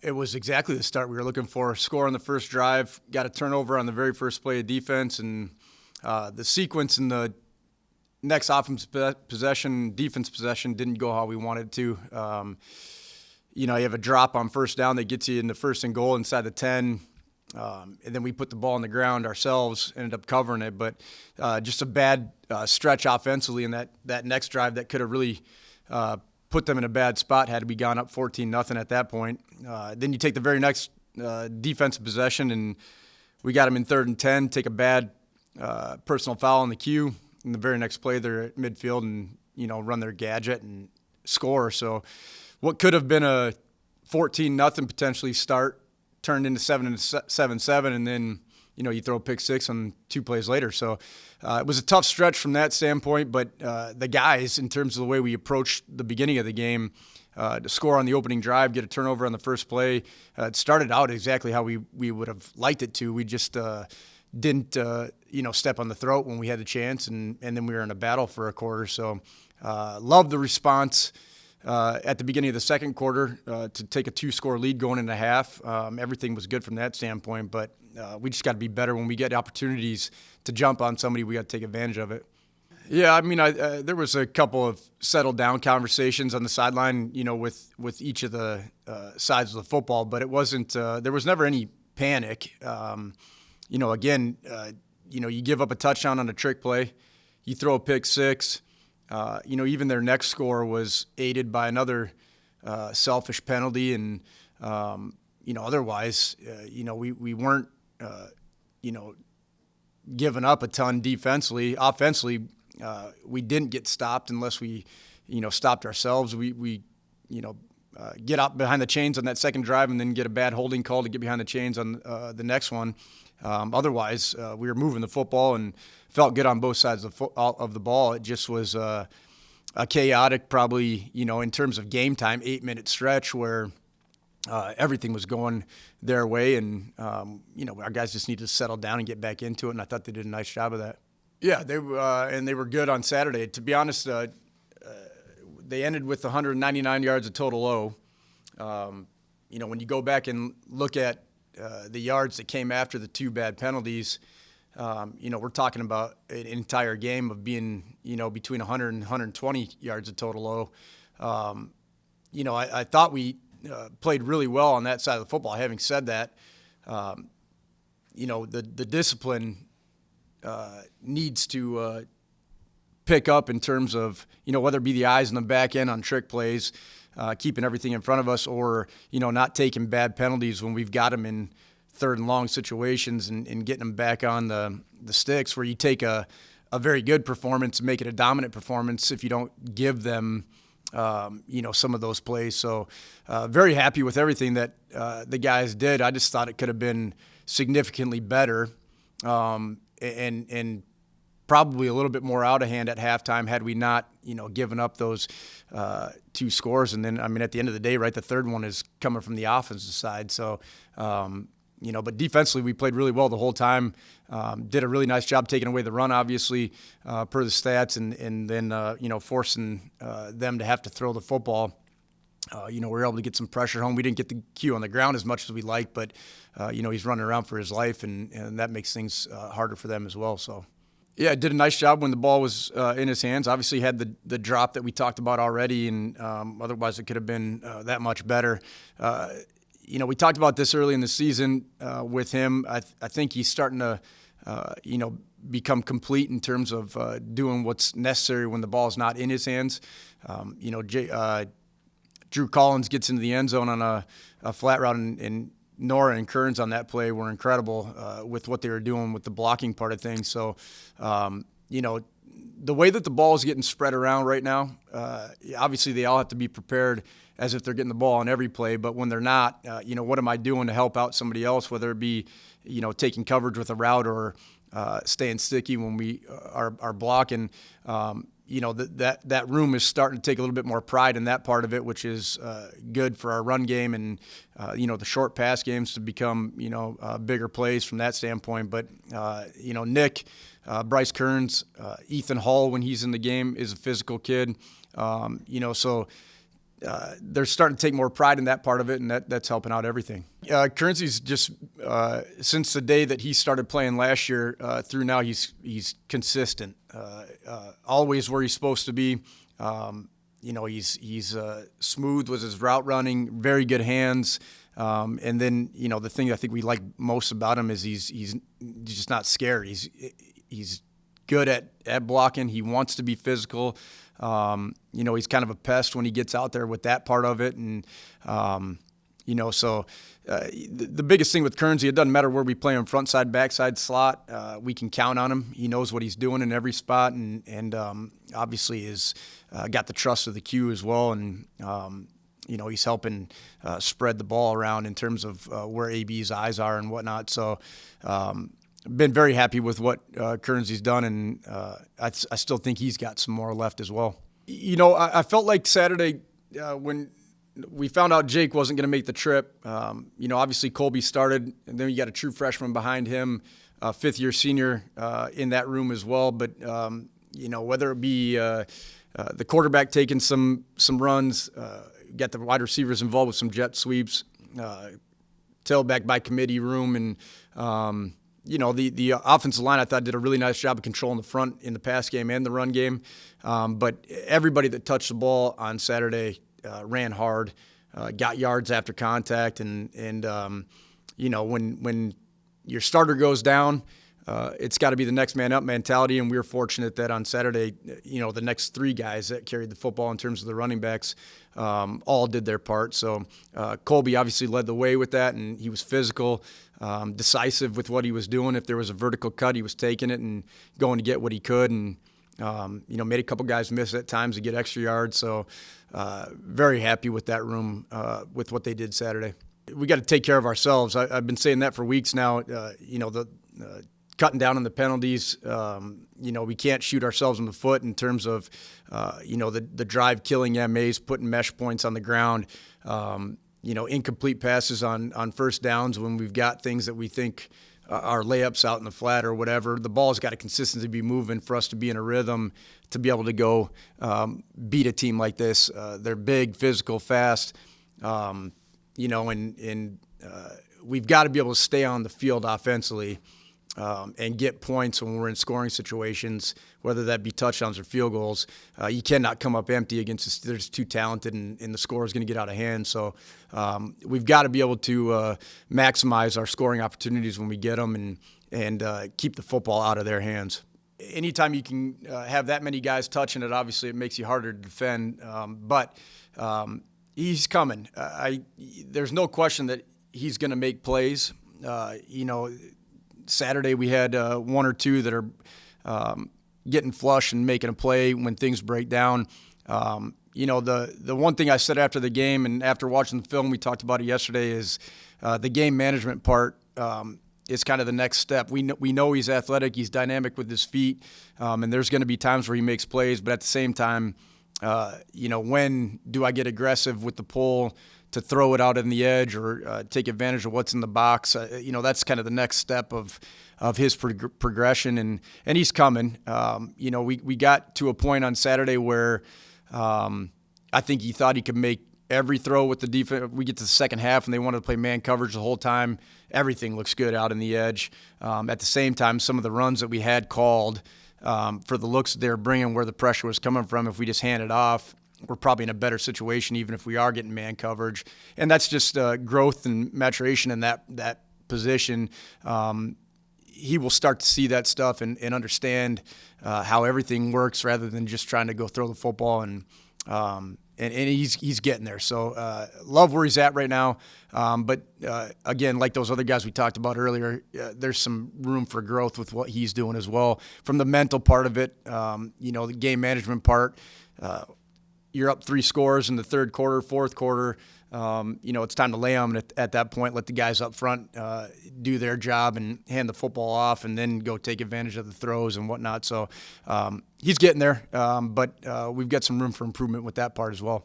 It was exactly the start we were looking for. Score on the first drive, got a turnover on the very first play of defense, and the sequence in the next offense possession, defense possession didn't go how we wanted it to. You have a drop on first down that gets you in the first and goal inside the 10. And then we put the ball on the ground ourselves, ended up covering it. But just a bad stretch offensively in that next drive that could have really put them in a bad spot had we gone up 14-0 at that point. Then you take the very next defensive possession, and we got them in 3rd and 10, take a bad personal foul on the cue. In the very next play, they're at midfield and, run their gadget and score. So what could have been a 14-0 potentially start turned into 7-7, and then, you throw a pick six on 2 plays later. So it was a tough stretch from that standpoint, but the guys, in terms of the way we approached the beginning of the game, to score on the opening drive, get a turnover on the first play, it started out exactly how we would have liked it to. We just didn't, step on the throat when we had the chance, and then we were in a battle for a quarter. So love the response at the beginning of the second quarter to take a 2-score lead going into half. Everything was good from that standpoint, but we just got to be better when we get opportunities to jump on somebody. We got to take advantage of it. Yeah, I mean, there was a couple of settled down conversations on the sideline, with each of the sides of the football, but it wasn't. There was never any panic. Again, you give up a touchdown on a trick play, you throw a pick six. Even their next score was aided by another selfish penalty, and otherwise, we weren't, giving up a ton defensively. Offensively, we didn't get stopped unless we, stopped ourselves. We get out behind the chains on that second drive and then get a bad holding call to get behind the chains on the next one. Otherwise, we were moving the football and felt good on both sides of the ball. It just was a chaotic, probably, in terms of game time, 8-minute stretch where everything was going their way. And, our guys just needed to settle down and get back into it. And I thought they did a nice job of that. Yeah, they were good on Saturday. To be honest, they ended with 199 yards of total low. When you go back and look at the yards that came after the 2 bad penalties, we're talking about an entire game of being, between 100 and 120 yards of total low. I thought we played really well on that side of the football. Having said that, the discipline needs to pick up in terms of, whether it be the eyes in the back end on trick plays, keeping everything in front of us, or, not taking bad penalties when we've got them in 3rd and long situations and getting them back on the sticks, where you take a very good performance and make it a dominant performance if you don't give them, some of those plays. So very happy with everything that the guys did. I just thought it could have been significantly better and probably a little bit more out of hand at halftime had we not, given up those 2 scores. And then, at the end of the day, right, the third one is coming from the offensive side. So, but defensively, we played really well the whole time. Did a really nice job taking away the run, obviously, per the stats, and then, forcing them to have to throw the football. We were able to get some pressure home. We didn't get the cue on the ground as much as we liked, but, he's running around for his life, and that makes things harder for them as well. So, yeah, did a nice job when the ball was in his hands. Obviously had the drop that we talked about already, and otherwise it could have been that much better. We talked about this early in the season with him. I think he's starting to, become complete in terms of doing what's necessary when the ball is not in his hands. Drew Collins gets into the end zone on a flat route, and Nora and Kearns on that play were incredible with what they were doing with the blocking part of things. So, the way that the ball is getting spread around right now, obviously they all have to be prepared as if they're getting the ball on every play. But when they're not, what am I doing to help out somebody else, whether it be, taking coverage with a route or staying sticky when we are blocking. That room is starting to take a little bit more pride in that part of it, which is good for our run game and, the short pass games to become, bigger plays from that standpoint. But, Nick, Bryce Kearns, Ethan Hall, when he's in the game, is a physical kid. So they're starting to take more pride in that part of it, and that's helping out everything. Currency's just since the day that he started playing last year through now, he's consistent, always where he's supposed to be. He's smooth with his route running, very good hands, and then the thing I think we like most about him is he's just not scared. He's good at blocking. He wants to be physical. He's kind of a pest when he gets out there with that part of it. And, the biggest thing with Currency, it doesn't matter where we play him, front side, backside, slot, we can count on him. He knows what he's doing in every spot, and obviously is got the trust of the Q as well. And, he's helping spread the ball around in terms of where AB's eyes are and whatnot. So, been very happy with what Currency's done, and I still think he's got some more left as well. I felt like Saturday when we found out Jake wasn't going to make the trip, obviously Colby started, and then you got a true freshman behind him, fifth-year senior in that room as well. But, whether it be the quarterback taking some runs, got the wide receivers involved with some jet sweeps, tailback by committee room, and the offensive line, I thought, did a really nice job of controlling the front in the pass game and the run game. But everybody that touched the ball on Saturday ran hard, got yards after contact. And when your starter goes down, it's got to be the next man up mentality. And we were fortunate that on Saturday, the next three guys that carried the football in terms of the running backs all did their part. So Colby obviously led the way with that, and he was physical, decisive with what he was doing. If there was a vertical cut, he was taking it and going to get what he could, and made a couple guys miss at times to get extra yards. So very happy with that room with what they did Saturday. We got to take care of ourselves. I've been saying that for weeks now. Cutting down on the penalties. We can't shoot ourselves in the foot in terms of, the drive killing MAs, putting mesh points on the ground, incomplete passes on first downs when we've got things that we think are layups out in the flat or whatever. The ball's got to consistently be moving for us to be in a rhythm to be able to go beat a team like this. They're big, physical, fast, and we've got to be able to stay on the field offensively and get points when we're in scoring situations, whether that be touchdowns or field goals. You cannot come up empty against us. They're just too talented, and the score is going to get out of hand. So we've got to be able to maximize our scoring opportunities when we get them and keep the football out of their hands. Anytime you can have that many guys touching it, obviously it makes you harder to defend. But he's coming. There's no question that he's going to make plays. Saturday we had one or two that are getting flush and making a play when things break down. The one thing I said after the game and after watching the film, we talked about it yesterday, is the game management part is kind of the next step. We know he's athletic, he's dynamic with his feet, and there's going to be times where he makes plays, but at the same time, when do I get aggressive with the pull to throw it out in the edge or take advantage of what's in the box? That's kind of the next step of his progression, and he's coming. We got to a point on Saturday where I think he thought he could make every throw with the defense. We get to the second half, and they wanted to play man coverage the whole time. Everything looks good out in the edge. At the same time, some of the runs that we had called for the looks that they were bringing, where the pressure was coming from, if we just hand it off, we're probably in a better situation, even if we are getting man coverage. And that's just growth and maturation in that position. He will start to see that stuff and understand how everything works rather than just trying to go throw the football. And he's getting there. So love where he's at right now. But again, like those other guys we talked about earlier, there's some room for growth with what he's doing as well. From the mental part of it, the game management part, you're up 3 scores in the third quarter, fourth quarter. It's time to lay them at that point, let the guys up front do their job and hand the football off, and then go take advantage of the throws and whatnot. So he's getting there, but we've got some room for improvement with that part as well.